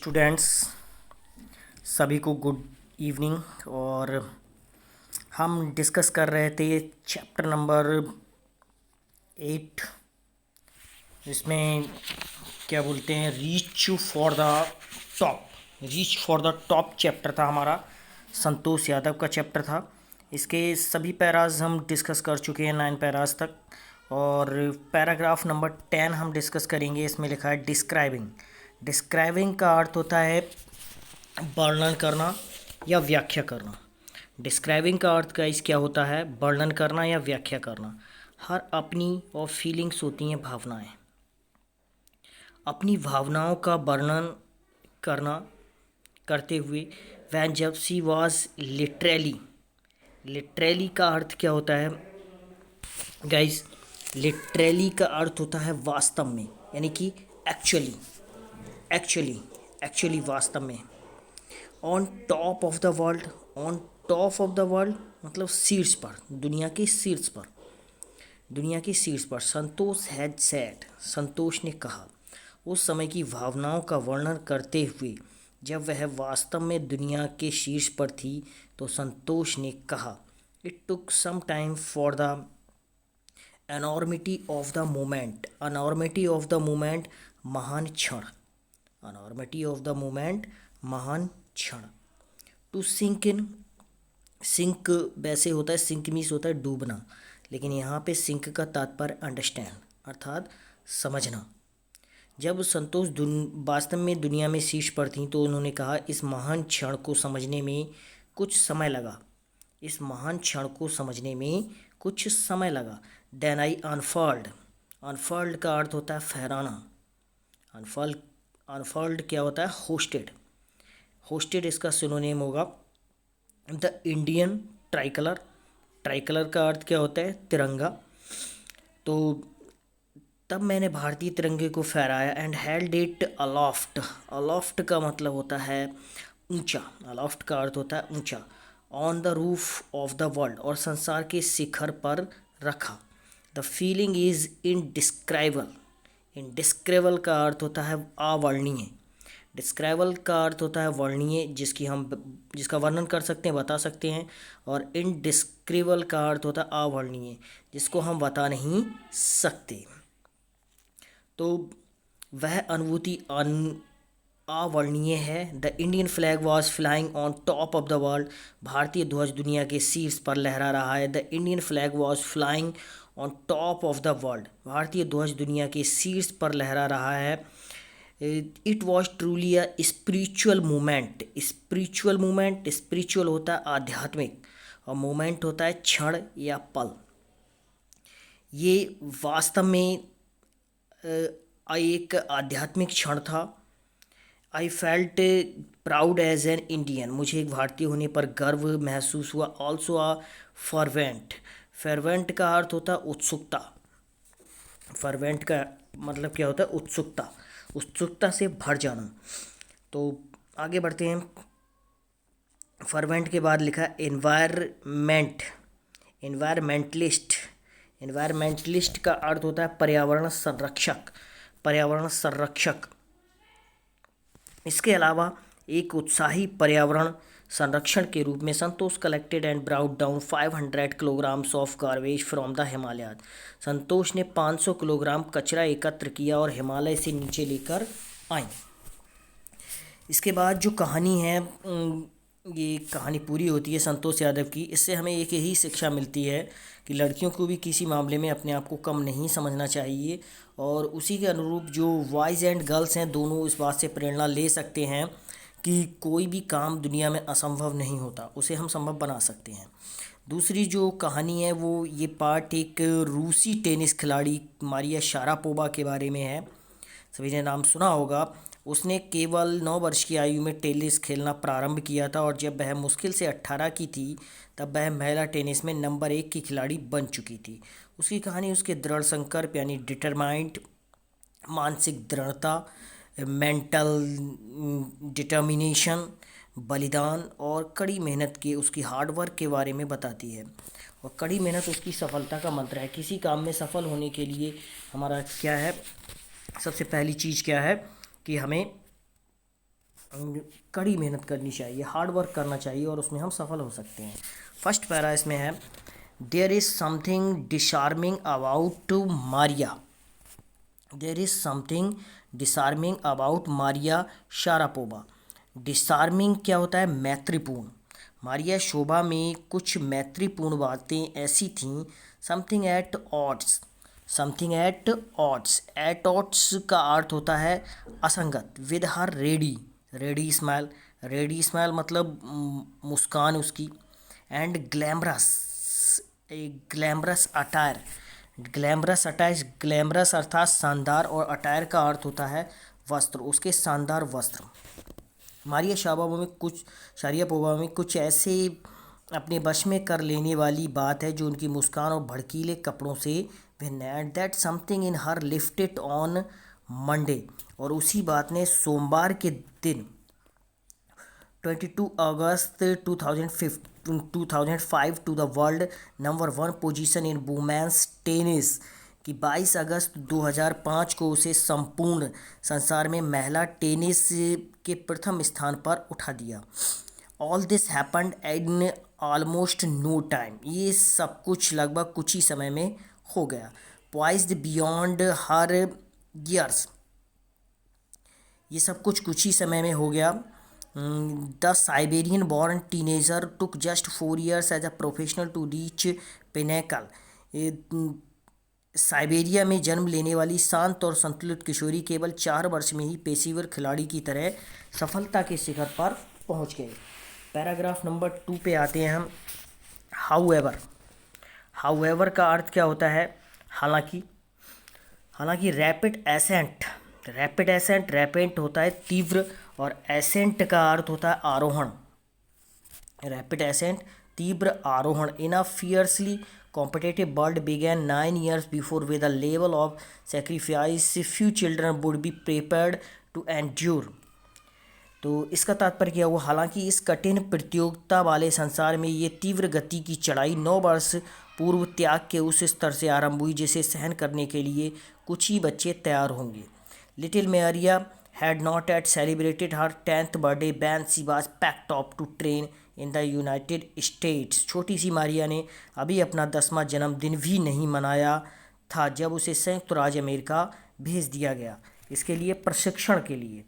Students सभी को good evening. और हम डिस्कस कर रहे थे चैप्टर नंबर 8, जिसमें क्या बोलते हैं, reach for the top chapter था हमारा। संतोष यादव का चैप्टर था। इसके सभी पैराज हम डिस्कस कर चुके हैं, 9 पैराज तक। और पैराग्राफ नंबर 10 हम डिस्कस करेंगे। इसमें लिखा है डिस्क्राइबिंग। डिस्क्राइबिंग का अर्थ होता है वर्णन करना या व्याख्या करना। डिस्क्राइबिंग का अर्थ गाइस क्या होता है? वर्णन करना या व्याख्या करना। हर अपनी और फीलिंग्स होती हैं, भावनाएं। अपनी भावनाओं का वर्णन करना करते हुए वैन जब सी वॉज लिटरली का अर्थ क्या होता है गाइस? लिटरली का अर्थ होता है वास्तव में, यानी कि एक्चुअली वास्तव में। On top of the world, on top of the world मतलब शीर्ष पर, दुनिया के शीर्ष पर। संतोष हैड सेड, संतोष ने कहा, उस समय की भावनाओं का वर्णन करते हुए जब वह वास्तव में दुनिया के शीर्ष पर थी, तो संतोष ने कहा, it took some time for the enormity of the moment. Enormity of the moment, महान क्षण। एनॉर्मिटी ऑफ द मोमेंट, महान क्षण। टू सिंक इन, सिंक वैसे होता है, सिंक मीन्स होता है डूबना, लेकिन यहाँ पे सिंक का तात्पर्य अंडरस्टैंड अर्थात समझना। जब संतोष वास्तव में दुनिया में शीर्ष पर थी, तो उन्होंने कहा, इस महान क्षण को समझने में कुछ समय लगा। इस महान क्षण को समझने में कुछ समय लगा। Then I unfold. अनफोल्ड का अर्थ होता है फहराना। अनफोल्ड क्या होता है? होस्टेड इसका सिनोनिम होगा द इंडियन ट्राइकलर। ट्राइकलर का अर्थ क्या होता है? तिरंगा। तो तब मैंने भारतीय तिरंगे को फहराया and held it aloft. Aloft का मतलब होता है ऊंचा। अलोफ्ट का अर्थ होता है ऊंचा। On the roof of the world, और संसार के शिखर पर रखा। The feeling is indescribable. Indescribable का अर्थ होता है अवर्णनीय। डिस्क्राइबल का अर्थ होता है वर्णनीय, जिसका वर्णन कर सकते हैं, बता सकते हैं। और इनडिस्क्राइबल का अर्थ होता है अवर्णनीय, जिसको हम बता नहीं सकते। तो वह अनुभूति अवर्णनीय है। The Indian flag was flying on top of the world. भारतीय ध्वज दुनिया के शीर्ष पर लहरा रहा है। The Indian flag was flying on top of the world. भारतीय ध्वज दुनिया के शीर्ष पर लहरा रहा है। It was truly a spiritual movement. Spiritual होता है आध्यात्मिक, और मोमेंट होता है क्षण या पल। ये वास्तव में एक आध्यात्मिक क्षण था। I felt proud as an Indian. मुझे एक भारतीय होने पर गर्व महसूस हुआ। Also a fervent. फर्वेंट का अर्थ होता है उत्सुकता। फर्वेंट का मतलब क्या होता है? उत्सुकता से भर जाना। तो आगे बढ़ते हैं। फर्वेंट के बाद लिखा है एनवायरमेंटलिस्ट का अर्थ होता है पर्यावरण संरक्षक। इसके अलावा एक उत्साही पर्यावरण संरक्षण के रूप में Santosh collected and brought down 500 kilograms of garbage from the Himalaya. Santosh ने 500 किलोग्राम कचरा एकत्र किया और हिमालय से नीचे लेकर आए। इसके बाद जो कहानी है, ये कहानी पूरी होती है संतोष यादव की। इससे हमें एक यही शिक्षा मिलती है कि लड़कियों को भी किसी मामले में अपने आप को कम नहीं समझना चाहिए। और उसी के अनुरूप जो बॉयज़ एंड गर्ल्स हैं, दोनों इस बात से प्रेरणा ले सकते हैं कि कोई भी काम दुनिया में असंभव नहीं होता, उसे हम संभव बना सकते हैं। दूसरी जो कहानी है वो ये पार्ट एक रूसी टेनिस खिलाड़ी मारिया शारापोवा के बारे में है। सभी ने नाम सुना होगा। उसने केवल 9 वर्ष की आयु में टेनिस खेलना प्रारंभ किया था, और जब वह मुश्किल से 18 की थी, तब वह महिला टेनिस में नंबर 1 की खिलाड़ी बन चुकी थी। उसकी कहानी उसके दृढ़ संकल्प यानी डिटरमाइंड, मानसिक दृढ़ता, मेंटल डिटर्मिनेशन, बलिदान और कड़ी मेहनत के, उसकी हार्ड वर्क के बारे में बताती है। और कड़ी मेहनत उसकी सफलता का मंत्र है। किसी काम में सफल होने के लिए हमारा क्या है? सबसे पहली चीज़ क्या है कि हमें कड़ी मेहनत करनी चाहिए, हार्ड वर्क करना चाहिए और उसमें हम सफल हो सकते हैं। फर्स्ट पैरा इसमें है, there is something disarming about Maria. There is something disarming about Maria Sharapova. Disarming क्या होता है? मैत्रीपूर्ण। मारिया शोभा में कुछ मैत्रीपूर्ण बातें ऐसी थीं। Something at odds. Something at odds. At odds का अर्थ होता है असंगत। With her ready. Ready smile. Ready smile मतलब मुस्कान उसकी। And glamorous. A glamorous attire. Glamorous attire, glamorous अर्थात शानदार और अटायर का अर्थ होता है वस्त्र, उसके शानदार वस्त्र। मारिया शारापोवा में कुछ ऐसे अपने वश में कर लेने वाली बात है जो उनकी मुस्कान और भड़कीले कपड़ों से भिन्न है। And that something in her lifted on Monday. और उसी बात ने सोमवार के दिन 22 अगस्त 2005 to the world number 1 position in women's tennis, कि 22 अगस्त 2005 को उसे संपूर्ण संसार में महिला टेनिस के प्रथम स्थान पर उठा दिया। All this happened in almost no time. ये सब कुछ लगभग कुछ ही समय में हो गया। Poised beyond her years. ये सब कुछ ही समय में हो गया। The Siberian born teenager took just 4 years as a professional to reach pinnacle. Siberia में जन्म लेने वाली शांत और संतुलित किशोरी केवल 4 वर्ष में ही पेशेवर खिलाड़ी की तरह सफलता के शिखर पर पहुंच गए। पैराग्राफ नंबर 2 पे आते हैं हम। हाउएवर। हाउएवर का अर्थ क्या होता है? हालांकि। हालांकि rapid ascent. Rapid ascent, rapid होता है तीव्र और एसेंट का अर्थ होता है आरोहण। रैपिड एसेंट, तीव्र आरोहण। इन अ fiercely competitive world began 9 years before with a level of sacrifice few children would be prepared to endure। तो इसका तात्पर्य क्या हुआ? हालांकि इस कठिन प्रतियोगिता वाले संसार में ये तीव्र गति की चढ़ाई 9 वर्ष पूर्व त्याग के उस स्तर से आरंभ हुई जिसे सहन करने के लिए कुछ ही बच्चे तैयार होंगे। Little Maria had not yet celebrated her 10th birthday when she was packed up to train in the United states. छोटी सी मारिया ने अभी अपना 10वां जन्मदिन भी नहीं मनाया था जब उसे संयुक्त राज्य अमेरिका भेज दिया गया इसके लिए प्रशिक्षण के लिए।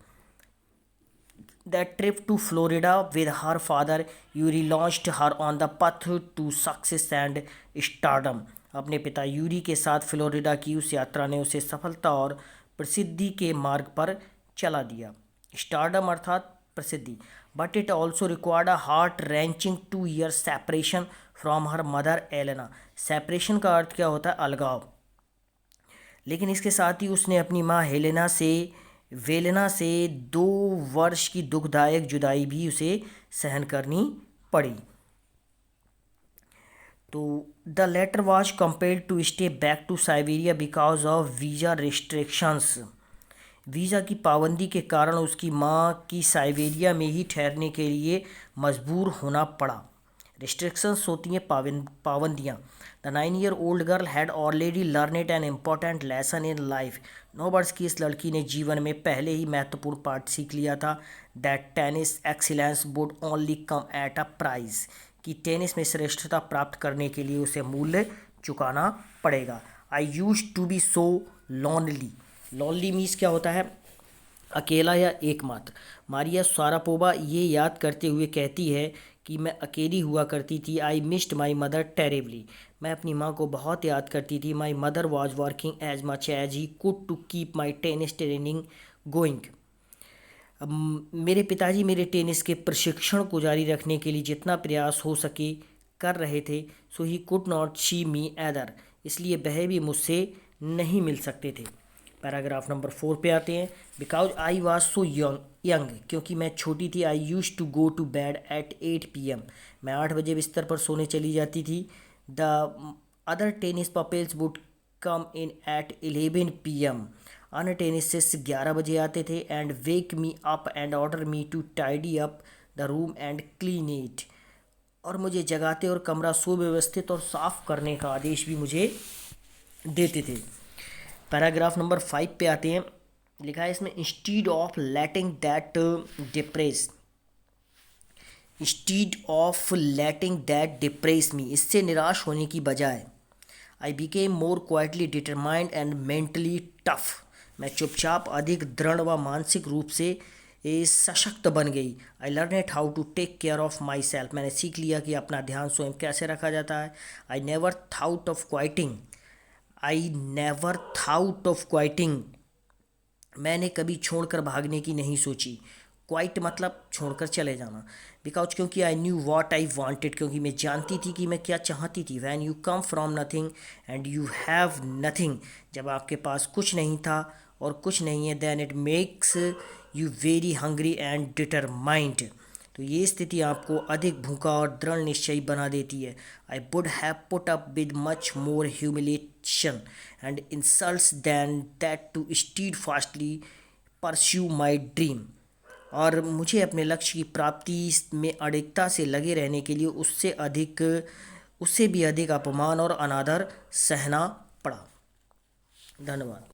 That trip to Florida with her father Yuri launched her on the path to success and stardom. अपने पिता यूरी के साथ फ्लोरिडा की उस यात्रा ने उसे सफलता और प्रसिद्धि के मार्ग पर चला दिया। स्टारडम अर्थात प्रसिद्धि। But it also required a heart wrenching 2 year separation from her mother Elena. Separation का अर्थ क्या होता है? अलगाव। लेकिन इसके साथ ही उसने अपनी माँ वेलेना से 2 वर्ष की दुखदायक जुदाई भी उसे सहन करनी पड़ी। तो the latter was compelled to stay back to Siberia because of visa restrictions. Visa की पाबंदी के कारण उसकी माँ की साइबेरिया में ही ठहरने के लिए मजबूर होना पड़ा। रिस्ट्रिक्शंस होती हैं पाबंदियाँ। The 9-year-old girl had already learned an important lesson in life. 9 वर्ष की इस लड़की ने जीवन में पहले ही महत्वपूर्ण पाठ सीख लिया था। That tennis excellence would only come at a price, कि टेनिस में श्रेष्ठता प्राप्त करने के लिए उसे मूल्य चुकाना पड़ेगा। I used to be so lonely. Lonely means क्या होता है? अकेला या एकमात्र। मारिया शारापोवा ये याद करते हुए कहती है कि मैं अकेली हुआ करती थी। I missed my mother terribly. मैं अपनी माँ को बहुत याद करती थी। My mother was working as much as he could to keep my tennis training going. मेरे पिताजी मेरे टेनिस के प्रशिक्षण को जारी रखने के लिए जितना प्रयास हो सके कर रहे थे। So he could not see me either. इसलिए वह भी मुझसे नहीं मिल सकते थे। पैराग्राफ नंबर 4 पे आते हैं। Because I was so young, क्योंकि मैं छोटी थी। I used to go to bed at 8 PM। मैं 8 बजे बिस्तर पर सोने चली जाती थी। The other tennis people would come in at 11 PM। अन्य टेनिस 11 बजे आते थे। And wake me up and order me to tidy up the room and clean it. और मुझे जगाते और कमरा सुव्यवस्थित और साफ करने का आदेश भी मुझे देते थे। पैराग्राफ नंबर 5 पे आते हैं। लिखा है इसमें, instead of letting that depress, instead of letting that depress me, इससे निराश होने की बजाय, I became more quietly determined and mentally tough, मैं चुपचाप अधिक दृढ़ व मानसिक रूप से सशक्त बन गई। I learn it how to take care of my self, मैंने सीख लिया कि अपना ध्यान स्वयं कैसे रखा जाता है। I never thought of quitting, I never thought of quitting, मैंने कभी छोड़कर भागने की नहीं सोची। क्वाइट मतलब छोड़कर चले जाना। बिकॉज क्योंकि I knew what I wanted, क्योंकि मैं जानती थी कि मैं क्या चाहती थी। When you come from nothing and you have nothing, जब आपके पास कुछ नहीं था और कुछ नहीं है, then it makes you very hungry and determined, तो ये स्थिति आपको अधिक भूखा और दृढ़ निश्चयी बना देती है। I would have put up with much more humiliation and insults than that to steadfastly pursue my dream, और मुझे अपने लक्ष्य की प्राप्ति में अडिगता से लगे रहने के लिए उससे भी अधिक अपमान और अनादर सहना पड़ा। धन्यवाद।